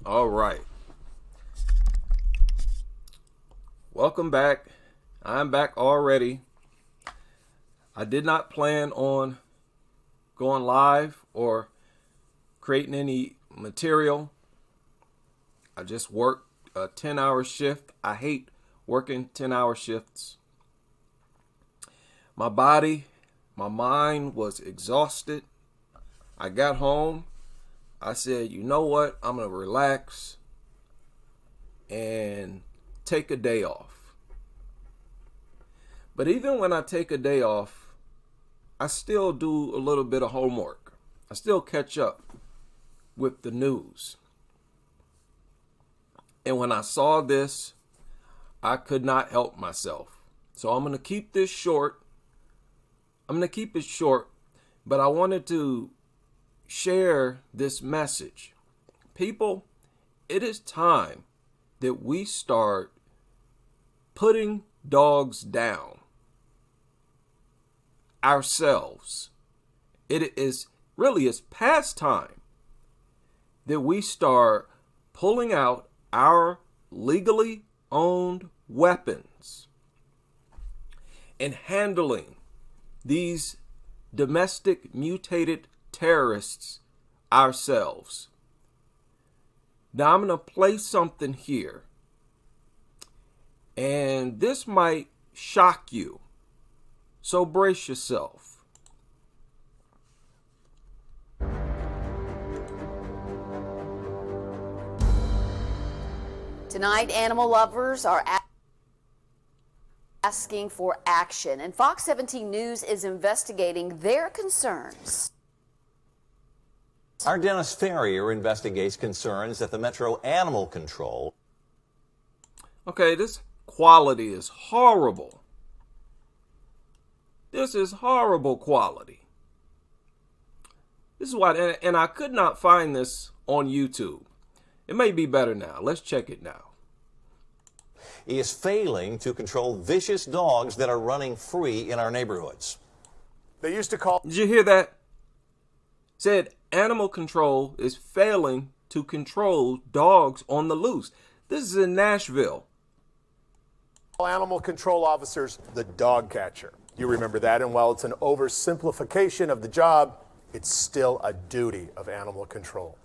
All right. Welcome back. I'm back already. I did not plan on going live or creating any material. I just worked a 10-hour shift. I hate working 10-hour shifts. My body, my mind was exhausted. I got home. I said, you know what? I'm going to relax and take a day off. But even when I take a day off, I still do a little bit of homework. I still catch up with the news. And when I saw this, I could not help myself. So I'm going to keep this short. I'm going to keep it short, but I wanted to share this message. People, it is time that we start putting dogs down ourselves. It's past time that we start pulling out our legally owned weapons and handling these domestic mutated terrorists ourselves. Now I'm going to play something here, and this might shock you, so brace yourself. Tonight, animal lovers are asking for action, and Fox 17 News is investigating their concerns. Our Dennis Ferrier investigates concerns that the Metro Animal Control. Okay, this quality is horrible. This is horrible quality. This is why, and I could not find this on YouTube. It may be better now. Let's check it now. He is failing to control vicious dogs that are running free in our neighborhoods. They used to call... Did you hear that? Said animal control is failing to control dogs on the loose. This is in Nashville. Animal control officers the dog catcher. You remember that, and while it's an oversimplification of the job, it's still a duty of animal control.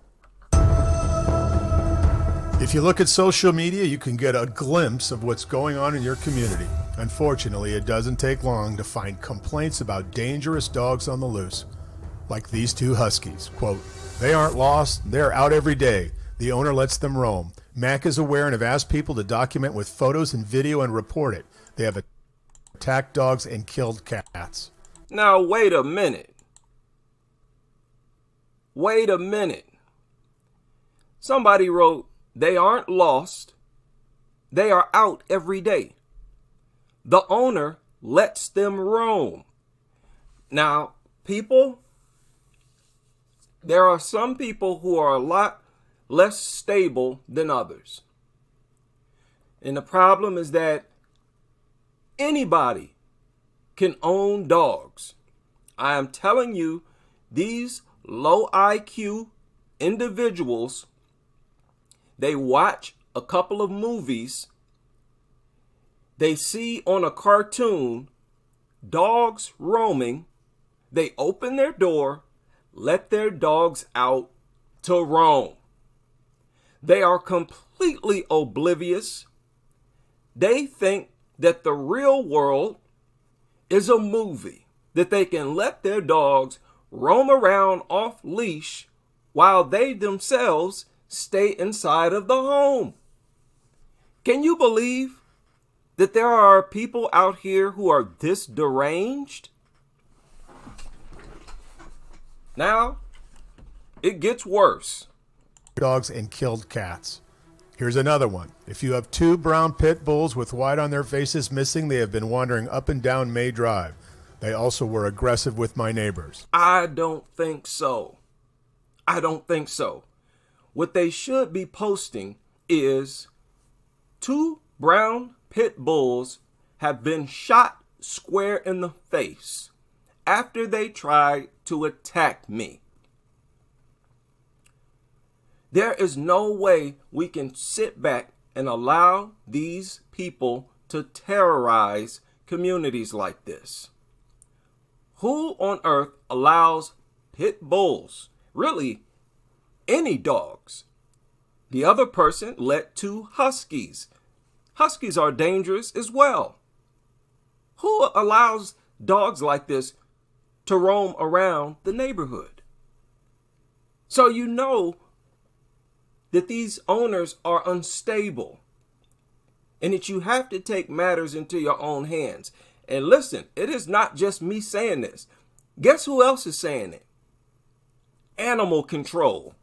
If you look at social media, you can get a glimpse of what's going on in your community. Unfortunately, it doesn't take long to find complaints about dangerous dogs on the loose, like these two huskies. Quote, "They aren't lost, they're out every day. The owner lets them roam. Mac is aware and have asked people to document with photos and video and report it. They have attacked dogs and killed cats." Now, wait a minute. Wait a minute. Somebody wrote, they aren't lost. They are out every day. The owner lets them roam. Now, people, there are some people who are a lot less stable than others. And the problem is that anybody can own dogs. I am telling you, these low IQ individuals, they watch a couple of movies, they see on a cartoon dogs roaming, they open their door, let their dogs out to roam. They are completely oblivious. They think that the real world is a movie, that they can let their dogs roam around off leash while they themselves stay inside of the home. Can you believe that there are people out here who are this deranged? Now, it gets worse. Dogs and killed cats. Here's another one. If you have two brown pit bulls with white on their faces missing, they have been wandering up and down May Drive. They also were aggressive with my neighbors. I don't think so. I don't think so. What they should be posting is two brown pit bulls have been shot square in the face after they tried to attack me. There is no way we can sit back and allow these people to terrorize communities like this. Who on earth allows pit bulls, really any dogs? The other person led 2 huskies. Huskies are dangerous as well. Who allows dogs like this to roam around the neighborhood? So you know that these owners are unstable and that you have to take matters into your own hands. And listen, it is not just me saying this. Guess who else is saying it? Animal control.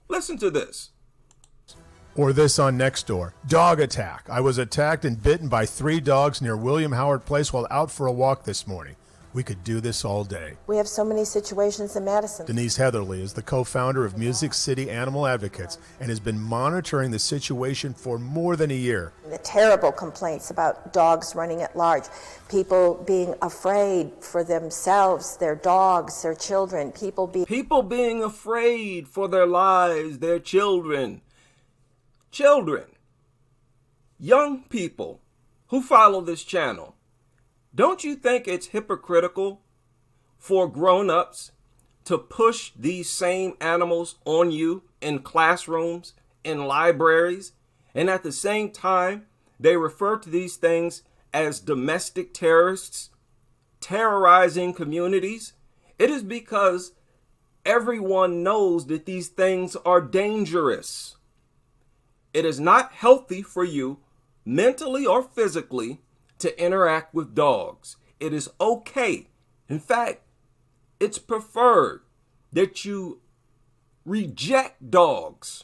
Listen to this. Or this on Nextdoor. Dog attack. I was attacked and bitten by 3 dogs near William Howard Place while out for a walk this morning. We could do this all day. We have so many situations in Madison. Denise Heatherly is the co-founder of Music City Animal Advocates and has been monitoring the situation for more than a year. The terrible complaints about dogs running at large, people being afraid for themselves, their dogs, their children, people being afraid for their lives, their children. Children, young people who follow this channel, don't you think it's hypocritical for grown-ups to push these same animals on you in classrooms, in libraries, and at the same time, they refer to these things as domestic terrorists, terrorizing communities? It is because everyone knows that these things are dangerous. It is not healthy for you, mentally or physically, to interact with dogs. It is okay. In fact, it's preferred that you reject dogs.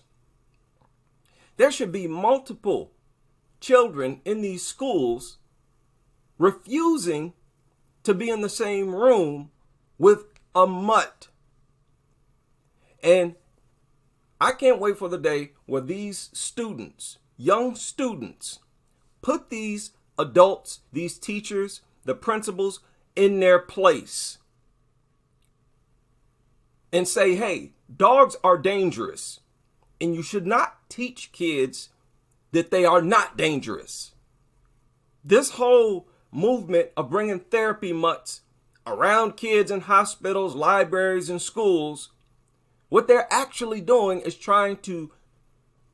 There should be multiple children in these schools refusing to be in the same room with a mutt. And I can't wait for the day where these students, young students, put these adults, these teachers, the principals in their place and say, hey, dogs are dangerous and you should not teach kids that they are not dangerous. This whole movement of bringing therapy mutts around kids in hospitals, libraries, and schools, what they're actually doing is trying to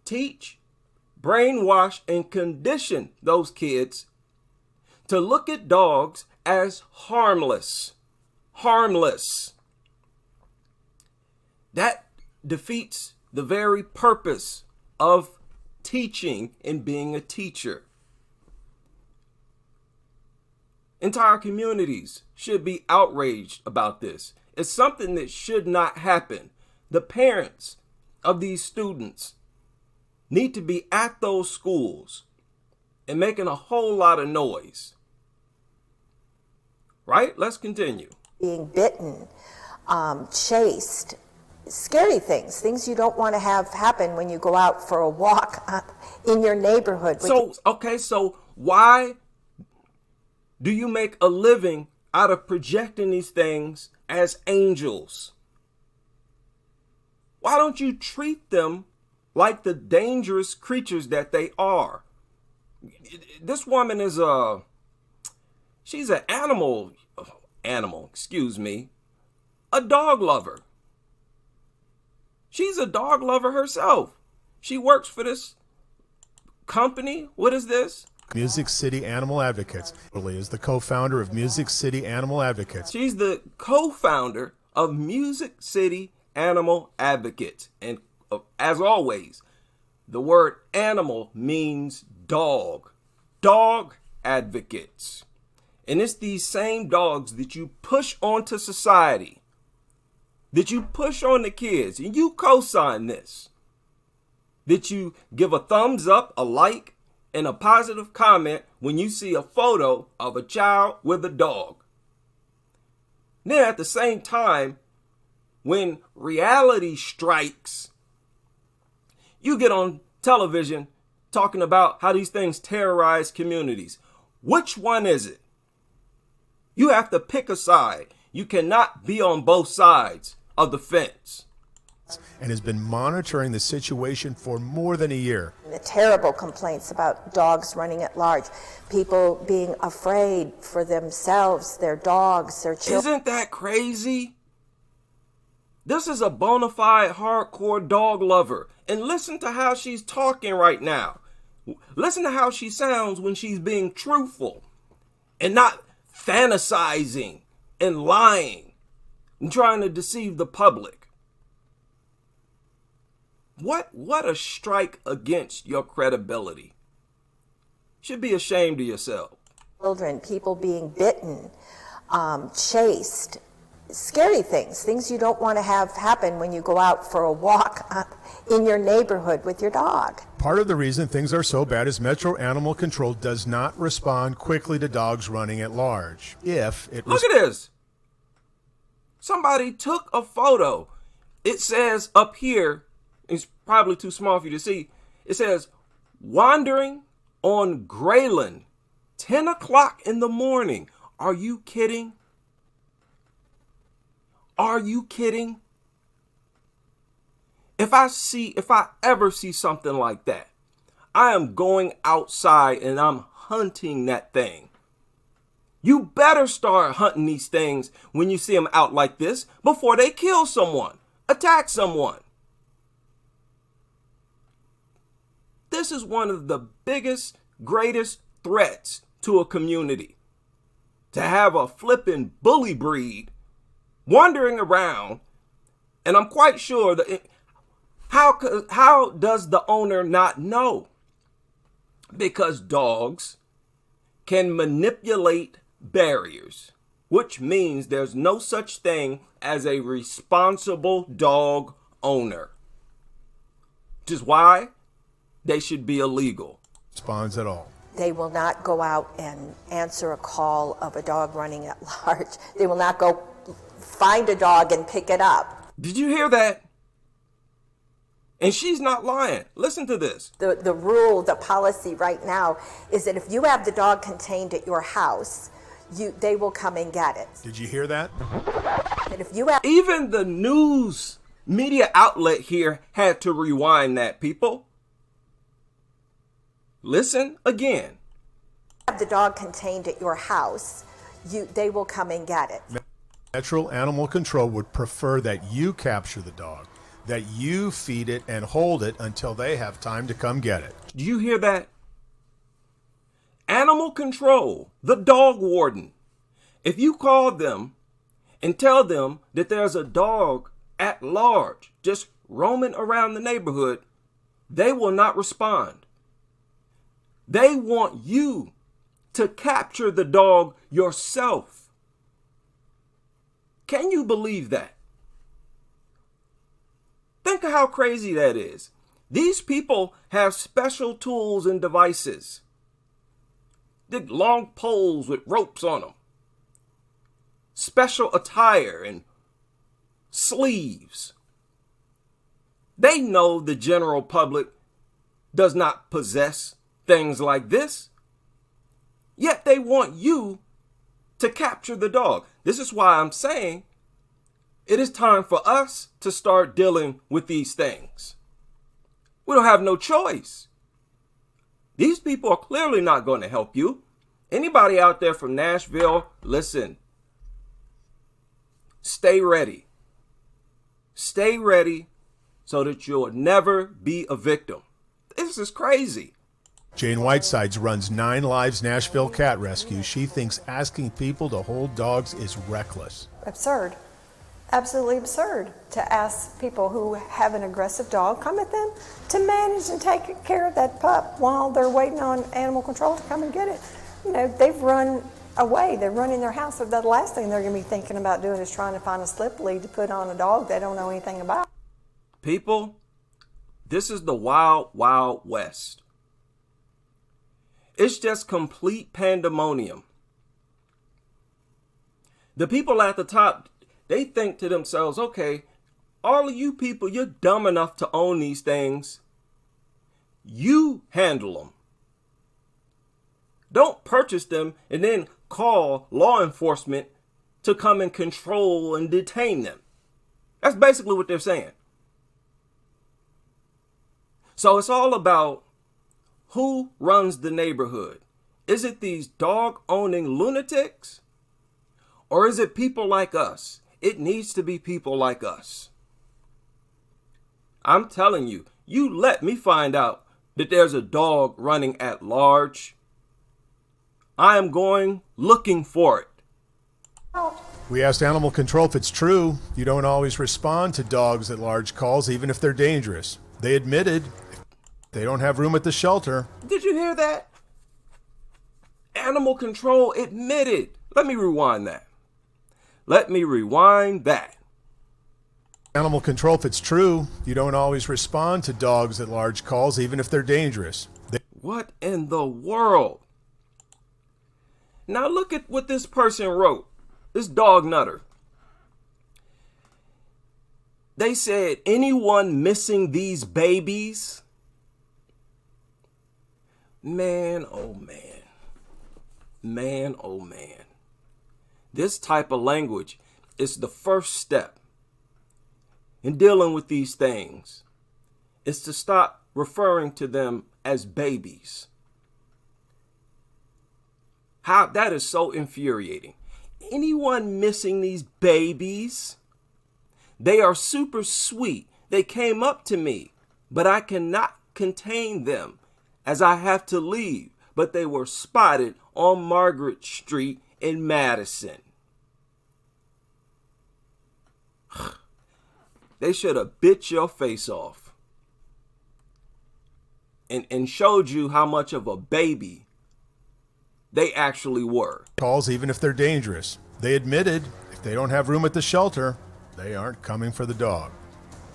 teach, brainwash, and condition those kids to look at dogs as harmless. Harmless. That defeats the very purpose of teaching and being a teacher. Entire communities should be outraged about this. It's something that should not happen. The parents of these students need to be at those schools and making a whole lot of noise. Right? Let's continue. Being bitten, chased, scary things you don't want to have happen when you go out for a walk in your neighborhood. So why do you make a living out of projecting these things as angels? Why don't you treat them like the dangerous creatures that they are? This woman is she's an a dog lover. She's a dog lover herself. She works for this company. What is this? Music City Animal Advocates. Heatherly is the co-founder of Music City Animal Advocates. She's the co-founder of Music City Animal Advocates. And as always, the word animal means dog. Dog advocates. And it's these same dogs that you push onto society, that you push on the kids, and you co-sign this, that you give a thumbs up, a like, and a positive comment when you see a photo of a child with a dog. Then at the same time, when reality strikes, you get on television talking about how these things terrorize communities. Which one is it? You have to pick a side. You cannot be on both sides of the fence. and has been monitoring the situation for more than a year. The terrible complaints about dogs running at large, people being afraid for themselves, their dogs, their children. Isn't that crazy? This is a bona fide hardcore dog lover. And listen to how she's talking right now. Listen to how she sounds when she's being truthful and not fantasizing and lying and trying to deceive the public. What a strike against your credibility. Should be ashamed of yourself. Children, people being bitten, chased, scary things you don't want to have happen when you go out for a walk in your neighborhood with your dog. Part of the reason things are so bad is Metro Animal Control does not respond quickly to dogs running at large. Look at this. Somebody took a photo. It says up here, it's probably too small for you to see. It says, wandering on Grayland, 10 o'clock in the morning. Are you kidding? Are you kidding? If I ever see something like that, I am going outside and I'm hunting that thing. You better start hunting these things when you see them out like this before they kill someone, attack someone. This is one of the biggest, greatest threats to a community. To have a flipping bully breed wandering around, and I'm quite sure that how does the owner not know? Because dogs can manipulate barriers, which means there's no such thing as a responsible dog owner. Which is why they should be illegal. Responds at all. They will not go out and answer a call of a dog running at large. They will not go find a dog and pick it up. Did you hear that? And she's not lying. Listen to this. The rule, the policy right now is that if you have the dog contained at your house, they will come and get it. Did you hear that? And if you have Even the news media outlet here had to rewind that, people. Listen again. the dog contained at your house, they will come and get it. Metro Animal Control would prefer that you capture the dog, that you feed it and hold it until they have time to come get it. Do you hear that? Animal Control, the dog warden. If you call them and tell them that there's a dog at large just roaming around the neighborhood, they will not respond. They want you to capture the dog yourself. Can you believe that? Think of how crazy that is. These people have special tools and devices. Big long poles with ropes on them. Special attire and sleeves. They know the general public does not possess things like this. Yet they want you to capture the dog. This is why I'm saying it is time for us to start dealing with these things. We don't have no choice. These people are clearly not going to help you. Anybody out there from Nashville, listen. Stay ready. Stay ready so that you'll never be a victim. This is crazy. Jane Whitesides runs 9 Lives Nashville Cat Rescue. She thinks asking people to hold dogs is reckless. Absurd. Absolutely absurd to ask people who have an aggressive dog, come at them to manage and take care of that pup while they're waiting on animal control to come and get it. You know, they've run away. They're running their house. So the last thing they're going to be thinking about doing is trying to find a slip lead to put on a dog they don't know anything about. People, this is the wild, wild west. It's just complete pandemonium. The people at the top, they think to themselves, okay, all of you people, you're dumb enough to own these things. You handle them. Don't purchase them and then call law enforcement to come and control and detain them. That's basically what they're saying. So it's all about who runs the neighborhood. Is it these dog-owning lunatics? Or is it people like us? It needs to be people like us. I'm telling you, you let me find out that there's a dog running at large. I am going looking for it. We asked animal control if it's true. You don't always respond to dogs at large calls, even if they're dangerous. They admitted they don't have room at the shelter. Did you hear that? Animal control admitted. Let me rewind that. Animal control, if it's true, you don't always respond to dogs at large calls, even if they're dangerous. What in the world? Now look at what this person wrote. This Dog Nuttery. They said, anyone missing these babies? Man, oh man. Man, oh man. This type of language is the first step in dealing with these things. Is to stop referring to them as babies. How that is so infuriating. Anyone missing these babies? They are super sweet. They came up to me, but I cannot contain them as I have to leave. But they were spotted on Margaret Street in Madison. They should have bit your face off and showed you how much of a baby they actually were. Calls, even if they're dangerous. They admitted if they don't have room at the shelter, they aren't coming for the dog.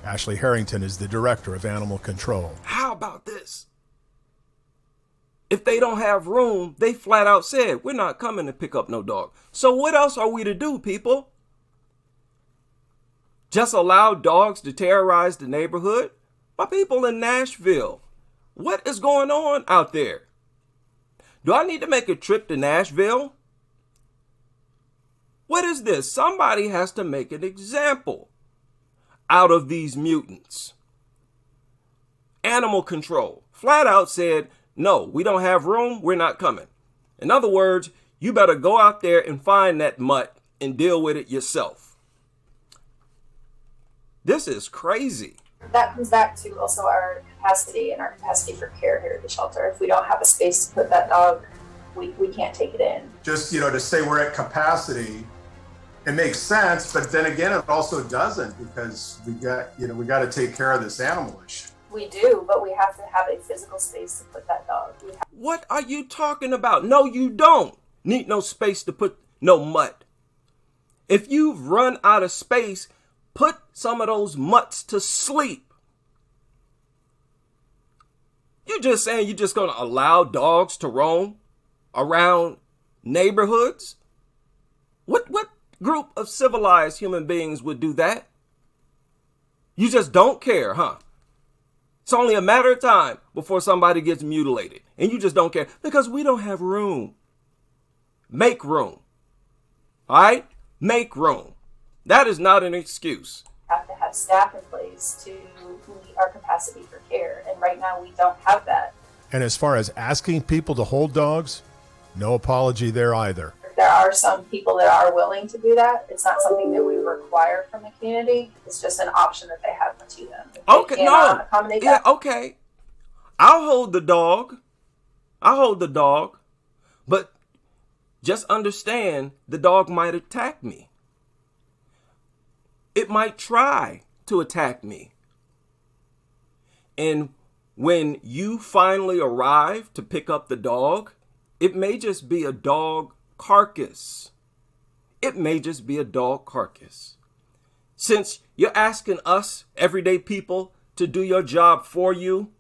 Ashley Harrington is the director of animal control. How about this? If they don't have room, they flat out said, we're not coming to pick up no dog. So what else are we to do, people? Just allow dogs to terrorize the neighborhood? My people in Nashville, what is going on out there? Do I need to make a trip to Nashville? What is this? Somebody has to make an example out of these mutants. Animal control flat out said, no, we don't have room. We're not coming. In other words, you better go out there and find that mutt and deal with it yourself. This is crazy. That comes back to also our capacity and our capacity for care here at the shelter. If we don't have a space to put that dog, we can't take it in. Just, to say we're at capacity, it makes sense, but then again, it also doesn't, because we got to take care of this animal issue. We do, but we have to have a physical space to put that dog. What are you talking about? No, you don't need no space to put no mutt. If you've run out of space, put some of those mutts to sleep. You're just saying you're just going to allow dogs to roam around neighborhoods? What group of civilized human beings would do that? You just don't care, huh? It's only a matter of time before somebody gets mutilated. And you just don't care because we don't have room. Make room. All right? Make room. That is not an excuse. Have to have staff in place to meet our capacity for care. And right now we don't have that. And as far as asking people to hold dogs, no apology there either. There are some people that are willing to do that. It's not something that we require from the community. It's just an option that they have to them. Okay, no. Yeah, okay. I'll hold the dog. But just understand the dog might attack me. It might try to attack me. And when you finally arrive to pick up the dog, it may just be a dog carcass. It may just be a dog carcass. Since you're asking us, everyday people, to do your job for you,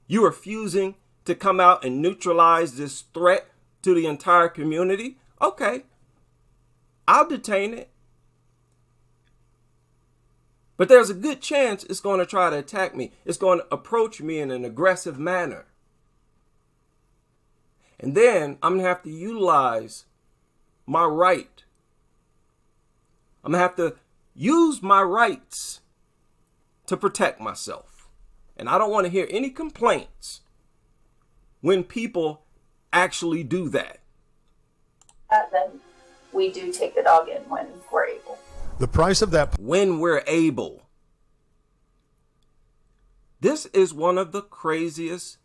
you're refusing to come out and neutralize this threat to the entire community. Okay, I'll detain it. But there's a good chance it's going to try to attack me. It's going to approach me in an aggressive manner. And then I'm going to have to utilize my right. I'm going to have to use my rights to protect myself. And I don't want to hear any complaints when people actually do that. Then we do take the dog in when we're able. The price of that. When we're able. This is one of the craziest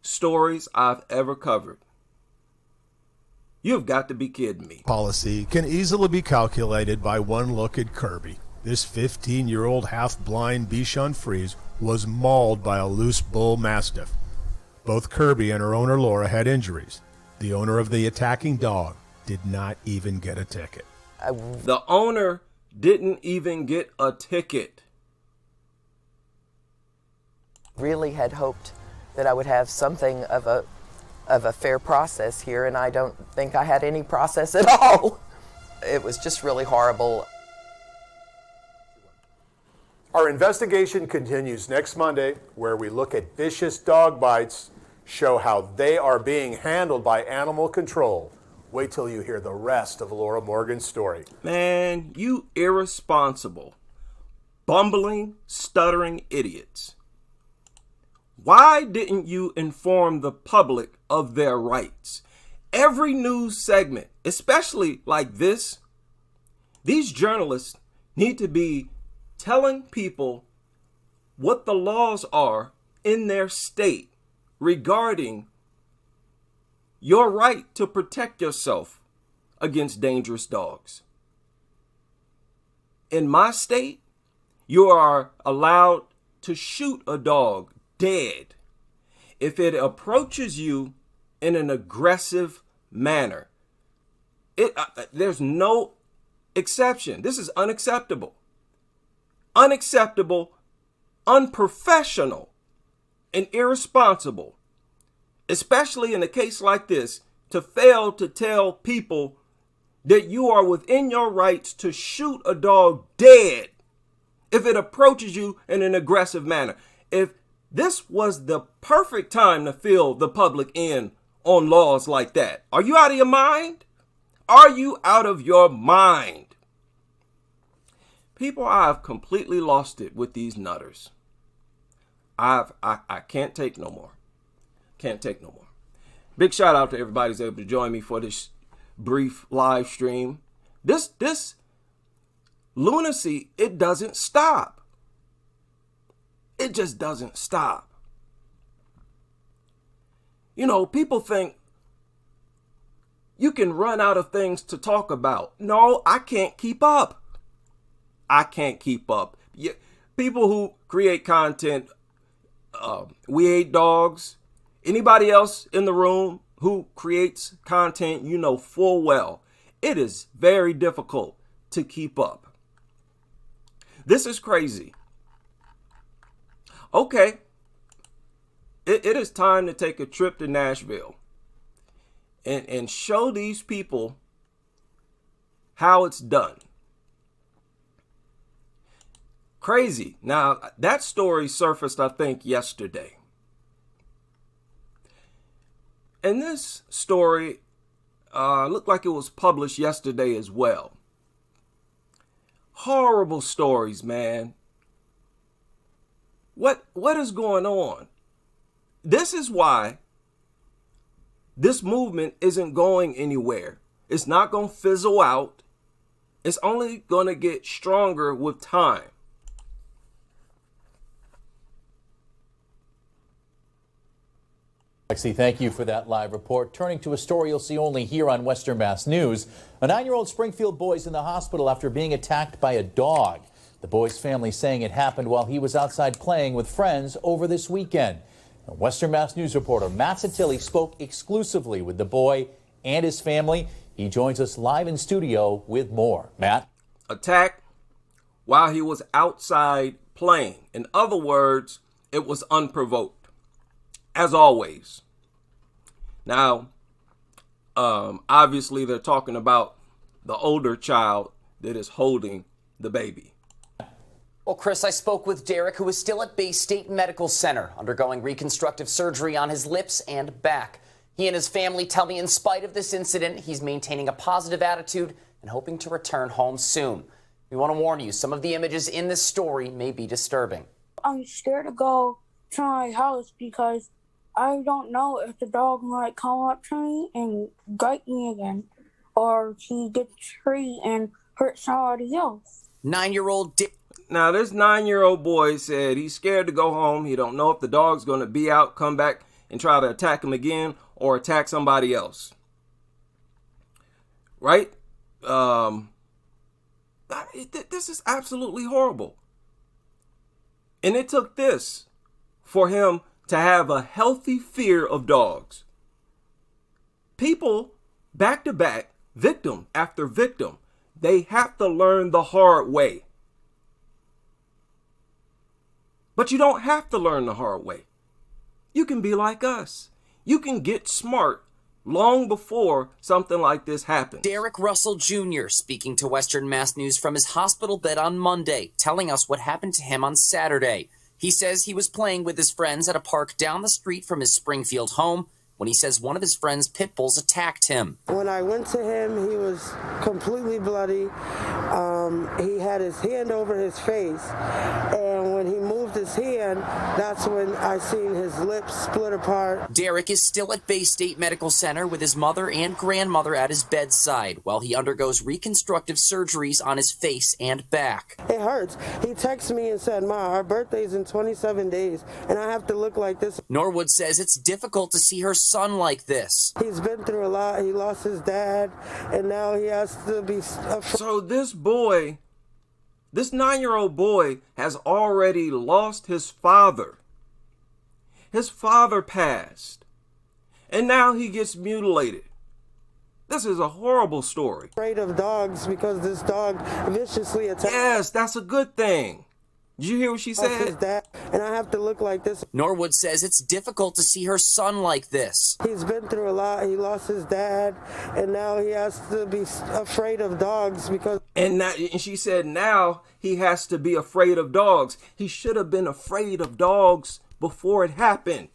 stories I've ever covered. You've got to be kidding me. Policy can easily be calculated by one look at Kirby. This 15-year-old half-blind Bichon Frise was mauled by a loose bull mastiff. Both Kirby and her owner Laura had injuries. The owner of the attacking dog did not even get a ticket. The owner didn't even get a ticket. Really had hoped that I would have something of a fair process here, and I don't think I had any process at all. It was just really horrible. Our investigation continues next Monday, where we look at vicious dog bites, show how they are being handled by animal control. Wait till you hear the rest of Laura Morgan's story. Man, you irresponsible, bumbling, stuttering idiots. Why didn't you inform the public of their rights? Every news segment, especially like this, these journalists need to be telling people what the laws are in their state regarding your right to protect yourself against dangerous dogs. In my state, you are allowed to shoot a dog dead if it approaches you in an aggressive manner. There's no exception. This is unacceptable. Unacceptable, unprofessional, and irresponsible, especially in a case like this, to fail to tell people that you are within your rights to shoot a dog dead if it approaches you in an aggressive manner. If this was the perfect time to fill the public in on laws like that. Are you out of your mind? Are you out of your mind? People, I've completely lost it with these nutters. I can't take no more. Can't take no more. Big shout out to everybody who's able to join me for this brief live stream. This lunacy, it doesn't stop. It just doesn't stop. You know, people think you can run out of things to talk about. No, I can't keep up. I can't keep up. People who create content, We Hate Dogs, anybody else in the room who creates content, you know full well, it is very difficult to keep up. This is crazy. Okay, it is time to take a trip to Nashville and show these people how it's done. Crazy. Now, that story surfaced, I think, yesterday. And this story looked like it was published yesterday as well. Horrible stories, man. What is going on? This is why this movement isn't going anywhere. It's not going to fizzle out. It's only going to get stronger with time. Lexi, thank you for that live report. Turning to a story you'll see only here on Western Mass News. A 9-year-old Springfield boy is in the hospital after being attacked by a dog. The boy's family saying it happened while he was outside playing with friends over this weekend. Western Mass News reporter Matt Satilli spoke exclusively with the boy and his family. He joins us live in studio with more. Matt? Attacked while he was outside playing. In other words, it was unprovoked, as always. Now, obviously they're talking about the older child that is holding the baby. Well, Chris, I spoke with Derek, who is still at Bay State Medical Center, undergoing reconstructive surgery on his lips and back. He and his family tell me in spite of this incident, he's maintaining a positive attitude and hoping to return home soon. We want to warn you, some of the images in this story may be disturbing. I'm scared to go to my house because I don't know if the dog might come up to me and bite me again, or he gets free and hurt somebody else. 9-year-old Now, this 9-year-old boy said he's scared to go home. He don't know if the dog's going to be out, come back and try to attack him again or attack somebody else. Right? This is absolutely horrible. And it took this for him to have a healthy fear of dogs. People, back to back, victim after victim, they have to learn the hard way. But you don't have to learn the hard way. You can be like us. You can get smart long before something like this happens. Derek Russell Jr. speaking to Western Mass News from his hospital bed on Monday, telling us what happened to him on Saturday. He says he was playing with his friends at a park down the street from his Springfield home when he says one of his friend's pit bulls attacked him. When I went to him, he was completely bloody. He had his hand over his face, and when he moved his hand, that's when I seen his lips split apart. Derek is still at Bay State Medical Center with his mother and grandmother at his bedside while he undergoes reconstructive surgeries on his face and back. It hurts. He texted me and said, "Ma, our birthday's in 27 days, and I have to look like this." Norwood says it's difficult to see her son like this. He's been through a lot. He lost his dad, and now he has to be... So this boy, this 9-year-old boy has already lost his father. His father passed, and now he gets mutilated. This is a horrible story. Afraid of dogs because this dog viciously attacked. Yes, that's a good thing. Did you hear what she said? And I have to look like this. Norwood says it's difficult to see her son like this. He's been through a lot. He lost his dad, and now he has to be afraid of dogs because... And she said now he has to be afraid of dogs. He should have been afraid of dogs before it happened.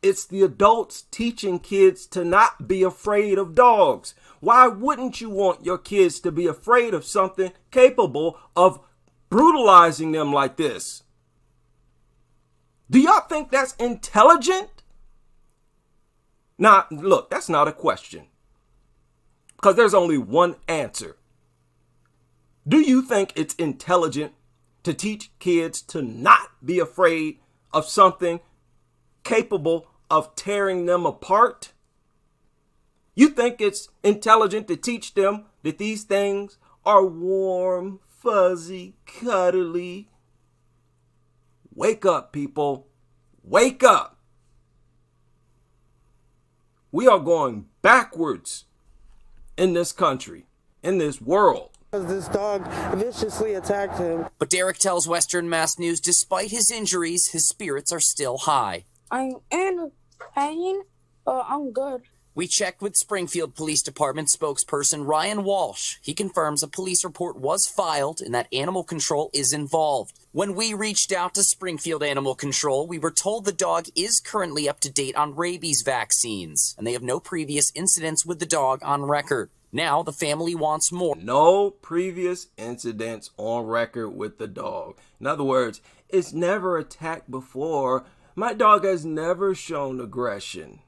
It's the adults teaching kids to not be afraid of dogs. Why wouldn't you want your kids to be afraid of something capable of brutalizing them like this? Do y'all think that's intelligent? Now, look, that's not a question, because there's only one answer. Do you think it's intelligent to teach kids to not be afraid of something capable of tearing them apart? You think it's intelligent to teach them that these things are warm, fuzzy, cuddly? Wake up, people. Wake up. We are going backwards in this country, in this world. This dog viciously attacked him. But Derek tells Western Mass News despite his injuries, his spirits are still high. I'm in pain, but I'm good. We checked with Springfield Police Department spokesperson Ryan Walsh. He confirms a police report was filed and that animal control is involved. When we reached out to Springfield Animal Control, we were told the dog is currently up to date on rabies vaccines, and they have no previous incidents with the dog on record. Now the family wants more. No previous incidents on record with the dog. In other words, it's never attacked before. My dog has never shown aggression.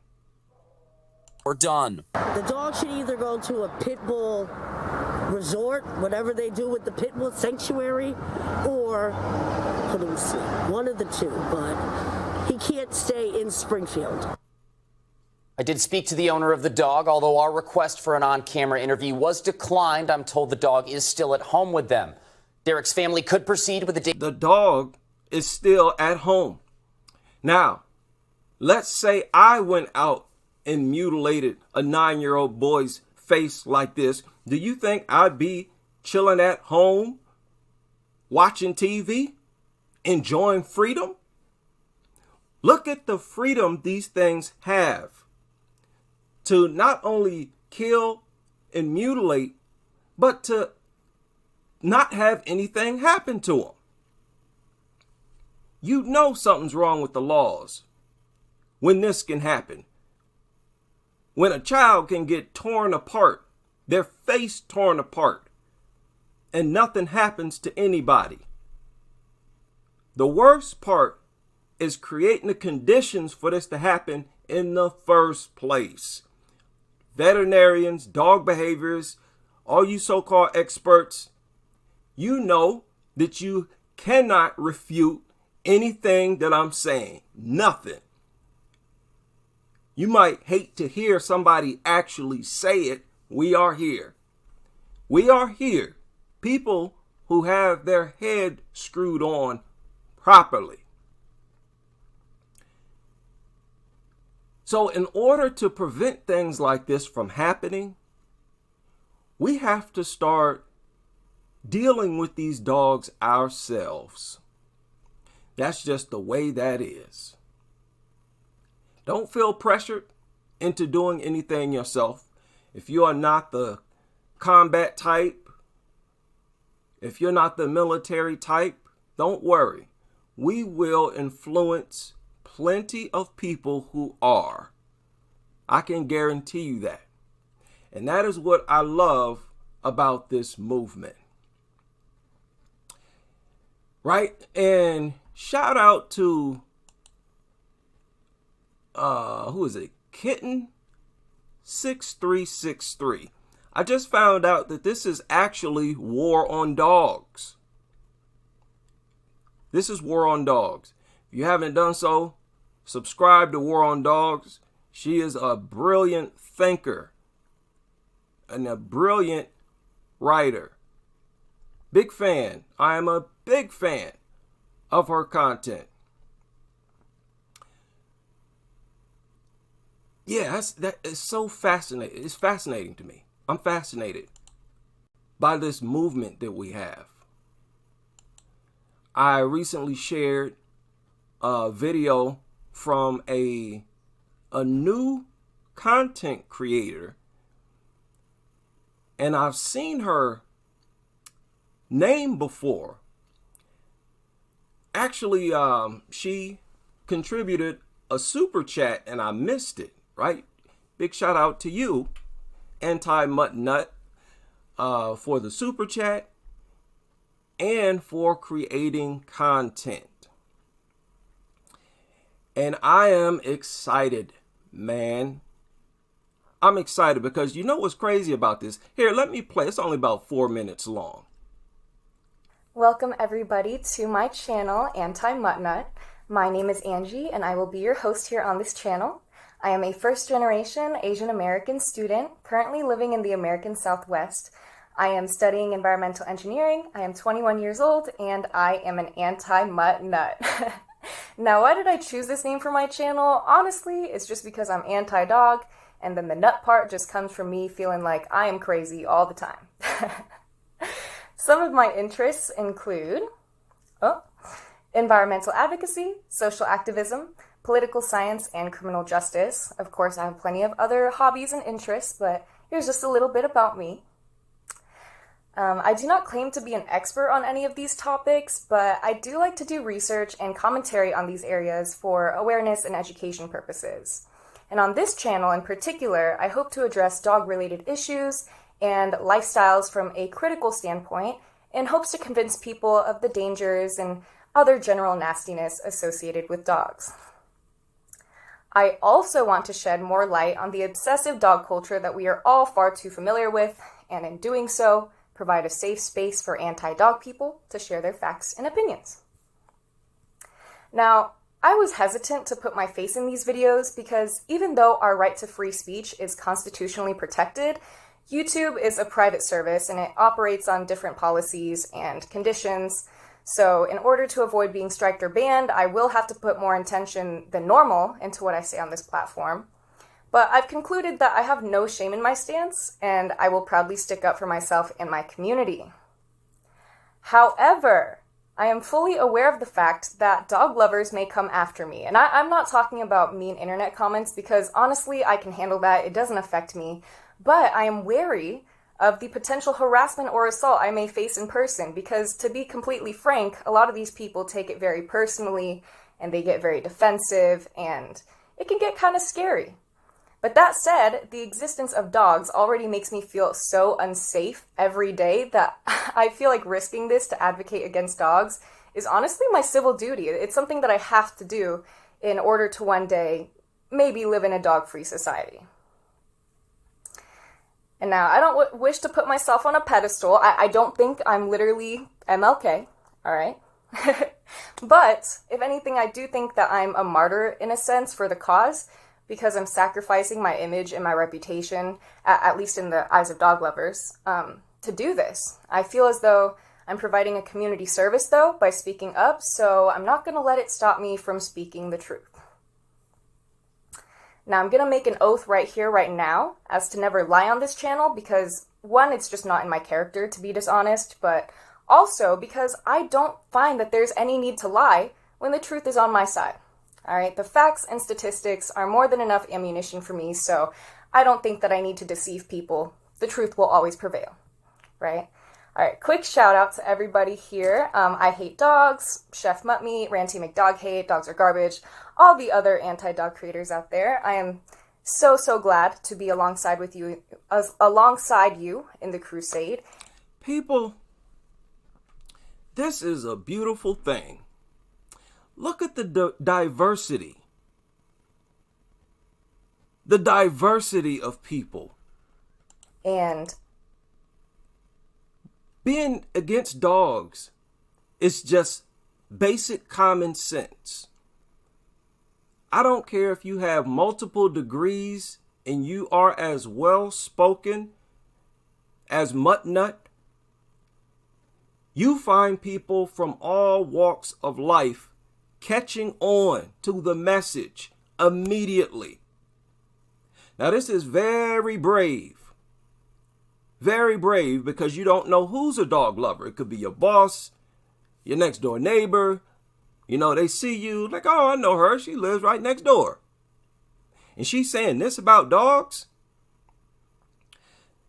We're done. The dog should either go to a pit bull resort, whatever they do with the pit bull sanctuary, or police. One of the two, but he can't stay in Springfield. I did speak to the owner of the dog, although our request for an on-camera interview was declined. I'm told the dog is still at home with them. Derek's family could proceed with the dog is still at home. Now, let's say I went out and mutilated a 9-year-old boy's face like this. Do you think I'd be chilling at home, watching TV, enjoying freedom? Look at the freedom these things have to not only kill and mutilate, but to not have anything happen to them. You know something's wrong with the laws when this can happen. When a child can get torn apart, their face torn apart, and nothing happens to anybody. The worst part is creating the conditions for this to happen in the first place. Veterinarians, dog behaviorists, all you so-called experts, you know that you cannot refute anything that I'm saying. Nothing. You might hate to hear somebody actually say it. We are here. We are here. People who have their head screwed on properly. So in order to prevent things like this from happening, we have to start dealing with these dogs ourselves. That's just the way that is. Don't feel pressured into doing anything yourself. If you are not the combat type, if you're not the military type, don't worry. We will influence plenty of people who are. I can guarantee you that. And that is what I love about this movement. Right? And shout out to, who is it? Kitten 6363. I just found out that this is actually War on Dogs. This is War on Dogs. If you haven't done so, subscribe to War on Dogs. She is a brilliant thinker and a brilliant writer. Big fan. I am a big fan of her content. Yeah, that is so fascinating. It's fascinating to me. I'm fascinated by this movement that we have. I recently shared a video from a new content creator, and I've seen her name before. Actually, she contributed a super chat and I missed it, right? Big shout out to you, Anti-Mutt-Nut, for the super chat and for creating content. And I am excited, man. I'm excited because you know what's crazy about this? Here, let me play. It's only about 4 minutes long. Welcome everybody to my channel, Anti-Mutt-Nut. My name is Angie and I will be your host here on this channel. I am a first-generation Asian American student currently living in the American Southwest. I am studying environmental engineering, I am 21 years old, and I am an anti-mutt-nut. Now, why did I choose this name for my channel? Honestly, it's just because I'm anti-dog, and then the nut part just comes from me feeling like I am crazy all the time. Some of my interests include environmental advocacy, social activism, political science, and criminal justice. Of course, I have plenty of other hobbies and interests, but here's just a little bit about me. I do not claim to be an expert on any of these topics, but I do like to do research and commentary on these areas for awareness and education purposes. And on this channel in particular, I hope to address dog-related issues and lifestyles from a critical standpoint in hopes to convince people of the dangers and other general nastiness associated with dogs. I also want to shed more light on the obsessive dog culture that we are all far too familiar with, and in doing so, provide a safe space for anti-dog people to share their facts and opinions. Now, I was hesitant to put my face in these videos because even though our right to free speech is constitutionally protected, YouTube is a private service and it operates on different policies and conditions. So in order to avoid being striked or banned, I will have to put more intention than normal into what I say on this platform. But I've concluded that I have no shame in my stance, and I will proudly stick up for myself and my community. However, I am fully aware of the fact that dog lovers may come after me. And I'm not talking about mean internet comments because honestly, I can handle that. It doesn't affect me. But I am wary of the potential harassment or assault I may face in person because, to be completely frank, a lot of these people take it very personally and they get very defensive and it can get kind of scary. But that said, the existence of dogs already makes me feel so unsafe every day that I feel like risking this to advocate against dogs is honestly my civil duty. It's something that I have to do in order to one day maybe live in a dog-free society. And now, I don't wish to put myself on a pedestal. I don't think I'm literally MLK, all right? But, if anything, I do think that I'm a martyr, in a sense, for the cause, because I'm sacrificing my image and my reputation, at least in the eyes of dog lovers, to do this. I feel as though I'm providing a community service, though, by speaking up, so I'm not going to let it stop me from speaking the truth. Now, I'm going to make an oath right here, right now, as to never lie on this channel, because, one, it's just not in my character to be dishonest, but also because I don't find that there's any need to lie when the truth is on my side. All right, the facts and statistics are more than enough ammunition for me, so I don't think that I need to deceive people. The truth will always prevail, right? All right, quick shout out to everybody here. I hate dogs, Chef Muttmeat, Ranty McDogHate, Dogs Are Garbage, all the other anti-dog creators out there. I am so glad to be alongside you in the crusade. People, this is a beautiful thing. Look at the diversity. The diversity of people. And being against dogs is just basic common sense. I don't care if you have multiple degrees and you are as well spoken as Muttnut. You find people from all walks of life catching on to the message immediately. Now, this is very brave. Very brave, because you don't know who's a dog lover. It could be your boss, your next door neighbor. You know, they see you like, oh, I know her. She lives right next door. And she's saying this about dogs.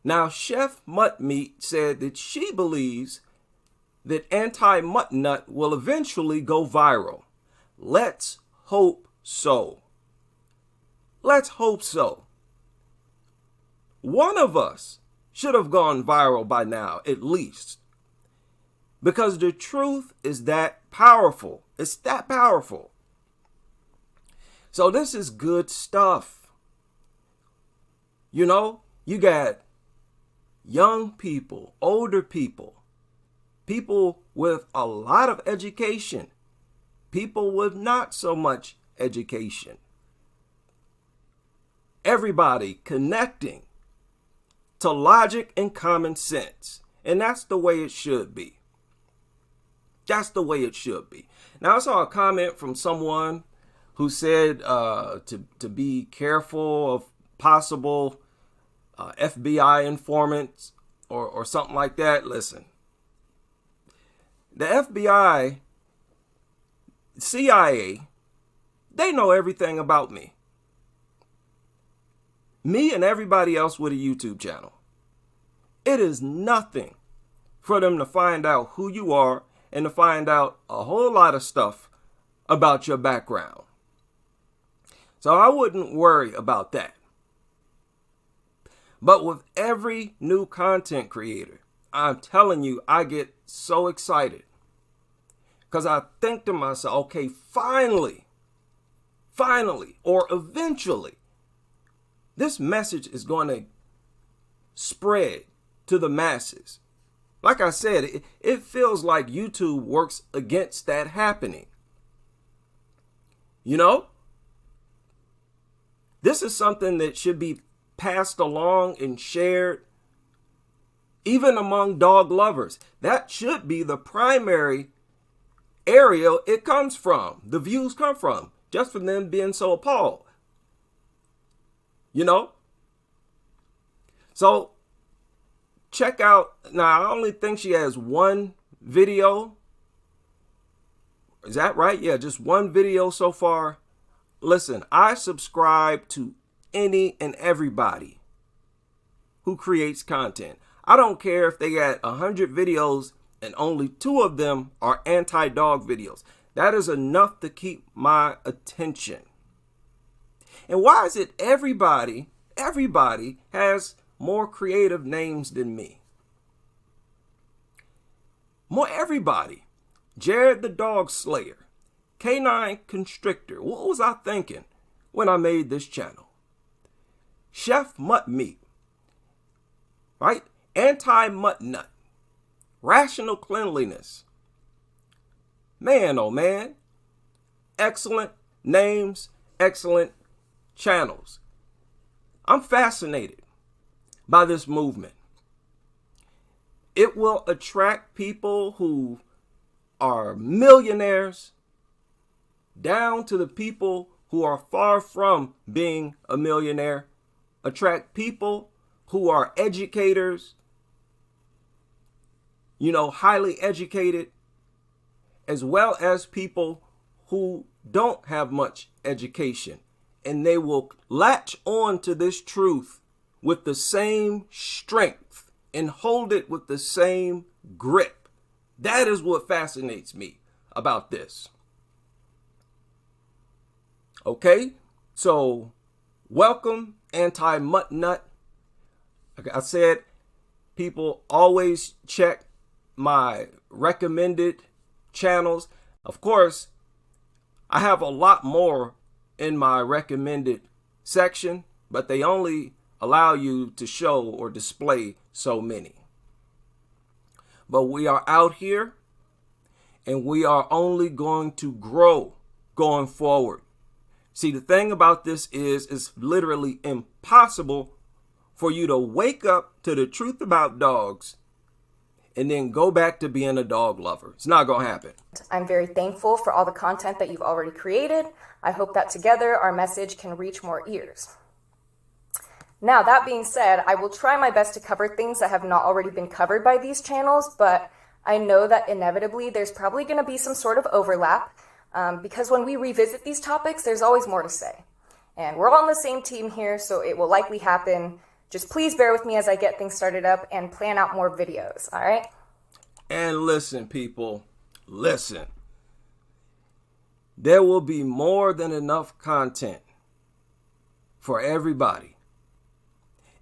Now, Chef Muttmeat said that she believes that anti-Muttnut will eventually go viral. Let's hope so. Let's hope so. One of us should have gone viral by now, at least. Because the truth is that powerful. It's that powerful. So this is good stuff. You know, you got young people, older people, people with a lot of education, people with not so much education. Everybody connecting to logic and common sense. And that's the way it should be. That's the way it should be. Now, I saw a comment from someone who said to be careful of possible FBI informants or something like that. Listen, the FBI, CIA, they know everything about me. Me and everybody else with a YouTube channel. It is nothing for them to find out who you are and to find out a whole lot of stuff about your background. So I wouldn't worry about that. But with every new content creator, I'm telling you, I get so excited. Because I think to myself, okay, finally, or eventually, this message is going to spread to the masses. Like I said, it feels like YouTube works against that happening. You know? This is something that should be passed along and shared, even among dog lovers. That should be the primary area it comes from. The views come from, just from them being so appalled. You know? So, check out, now I only think she has one video. Is that right? Yeah, just one video so far. Listen, I subscribe to any and everybody who creates content. I don't care if they got 100 videos and only 2 of them are anti-dog videos. That is enough to keep my attention. And why is it everybody has more creative names than me? More everybody. Jared the Dog Slayer, Canine Constrictor. What was I thinking when I made this channel? Chef Mutt Meat, right? Anti-Mutt Nut, Rational Cleanliness. Man, oh man, excellent names, excellent channels. I'm fascinated by this movement. It will attract people who are millionaires down to the people who are far from being a millionaire, attract people who are educators, you know, highly educated, as well as people who don't have much education. And they will latch on to this truth with the same strength and hold it with the same grip. That is what fascinates me about this. Okay, so welcome, Anti-Mutt Nut. Like I said, people always check my recommended channels. Of course, I have a lot more in my recommended section, but they only allow you to show or display so many. But we are out here and we are only going to grow going forward. See, the thing about this is it's literally impossible for you to wake up to the truth about dogs and then go back to being a dog lover. It's not going to happen. I'm very thankful for all the content that you've already created. I hope that together our message can reach more ears. Now, that being said, I will try my best to cover things that have not already been covered by these channels, but I know that inevitably there's probably going to be some sort of overlap because when we revisit these topics, there's always more to say. And we're all on the same team here, so it will likely happen. Just please bear with me as I get things started up and plan out more videos, all right? And listen, people, listen. There will be more than enough content for everybody.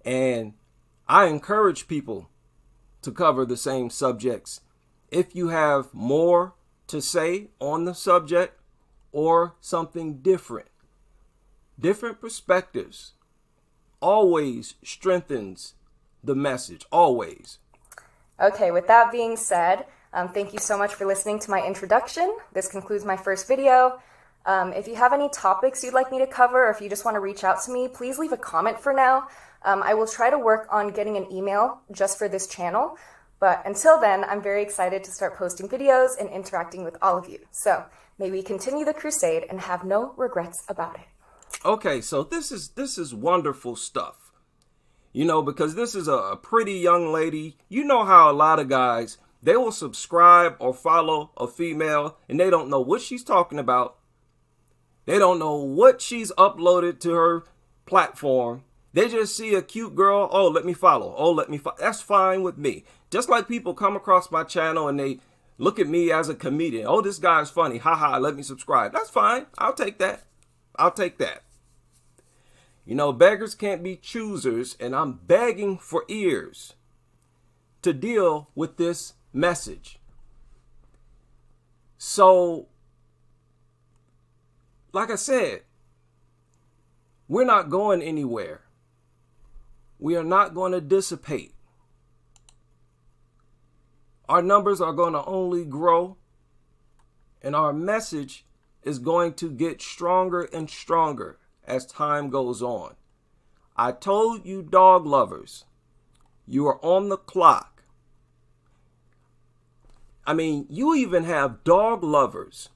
And I encourage people to cover the same subjects. If you have more to say on the subject or something different, different perspectives always strengthens the message, always. Okay, with that being said, thank you so much for listening to my introduction. This concludes my first video. If you have any topics you'd like me to cover, or if you just want to reach out to me, please leave a comment for now. I will try to work on getting an email just for this channel. But until then, I'm very excited to start posting videos and interacting with all of you. So may we continue the crusade and have no regrets about it. Okay, so this is wonderful stuff. You know, because this is a pretty young lady. You know how a lot of guys, they will subscribe or follow a female and they don't know what she's talking about. They don't know what she's uploaded to her platform. They just see a cute girl. Oh, let me follow. Oh, let me follow. That's fine with me. Just like people come across my channel and they look at me as a comedian. Oh, this guy's funny. Haha, let me subscribe. That's fine. I'll take that. I'll take that. You know, beggars can't be choosers, and I'm begging for ears to deal with this message. So, like I said, we're not going anywhere. We are not going to dissipate. Our numbers are going to only grow, and our message is going to get stronger and stronger as time goes on. I told you dog lovers, you are on the clock. I mean, you even have dog lovers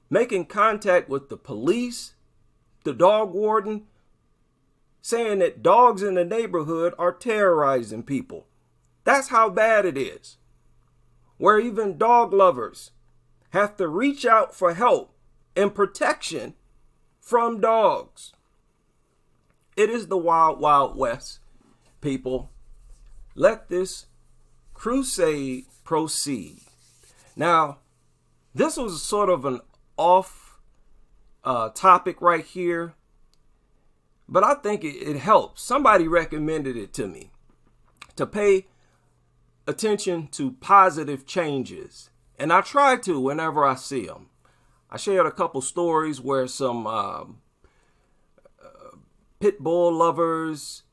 making contact with the police, the dog warden, saying that dogs in the neighborhood are terrorizing people. That's how bad it is. Where even dog lovers have to reach out for help and protection from dogs. It is the wild, wild west, people. Let this crusade proceed. Now, this was sort of an off topic right here, but I think it helps. Somebody recommended it to me to pay attention to positive changes And I try to whenever I see them. I shared a couple stories where some pit bull lovers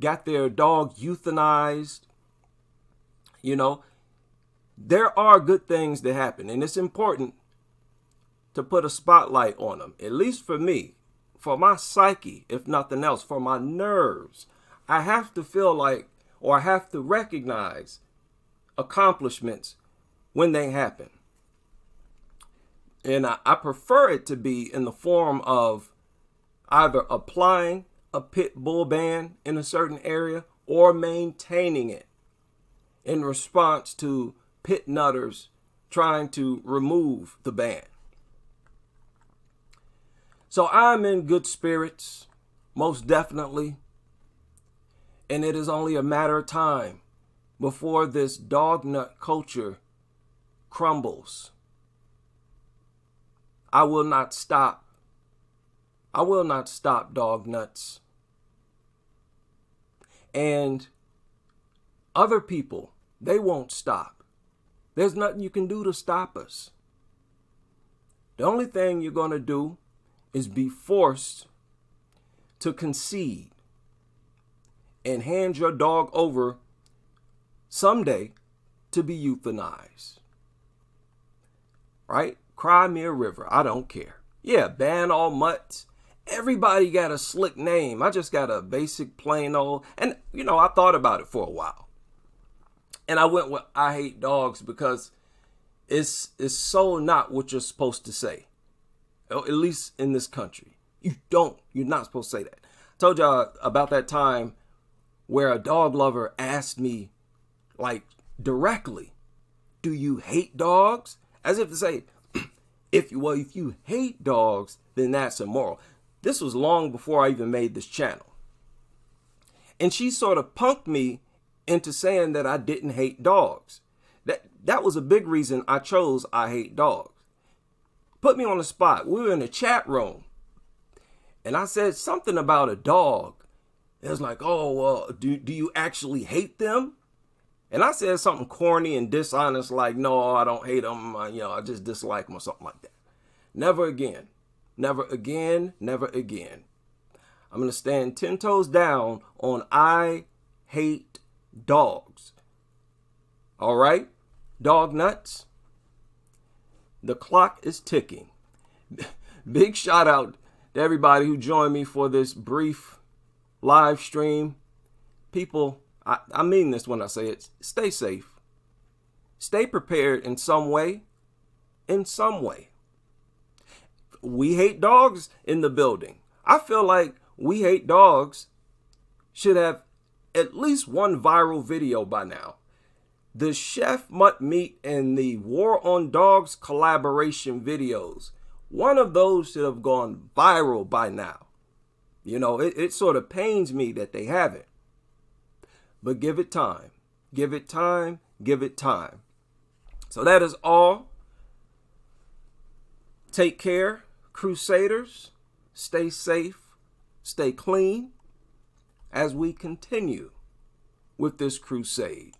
got their dog euthanized. You know, there are good things that happen, and it's important to put a spotlight on them, at least for me, for my psyche, if nothing else, for my nerves. I have to feel like, or I have to recognize accomplishments when they happen. And I prefer it to be in the form of either applying a pit bull ban in a certain area or maintaining it in response to pit nutters trying to remove the ban. So I'm in good spirits, most definitely. And it is only a matter of time before this dog nut culture crumbles. I will not stop. I will not stop dog nuts. And other people, they won't stop. There's nothing you can do to stop us. The only thing you're going to do is be forced to concede and hand your dog over someday to be euthanized. Right? Cry me a river. I don't care. Yeah, ban all mutts. Everybody got a slick name. I just got a basic plain old. And, you know, I thought about it for a while. And I went with I hate dogs because it's so not what you're supposed to say. At least in this country. You're not supposed to say that. I told y'all about that time where a dog lover asked me, like, directly, do you hate dogs? As if to say, if you hate dogs, then that's immoral. This was long before I even made this channel. And she sort of punked me into saying that I didn't hate dogs. That was a big reason I chose I hate dogs. Put me on the spot. We were in a chat room. And I said something about a dog. It was like, oh, well, do you actually hate them? And I said something corny and dishonest like, no, I don't hate them. I just dislike them or something like that. Never again. Never again. Never again. I'm going to stand 10 toes down on I hate dogs. All right? Dog nuts. The clock is ticking. Big shout out to everybody who joined me for this brief live stream. People, I mean this when I say it. Stay safe. Stay prepared in some way. In some way. We hate dogs in the building. I feel like we hate dogs should have at least one viral video by now. The Chef Mutt Meat and the War on Dogs collaboration videos. One of those should have gone viral by now. You know, it sort of pains me that they haven't. But give it time. Give it time. Give it time. So that is all. Take care, Crusaders. Stay safe. Stay clean as we continue with this crusade.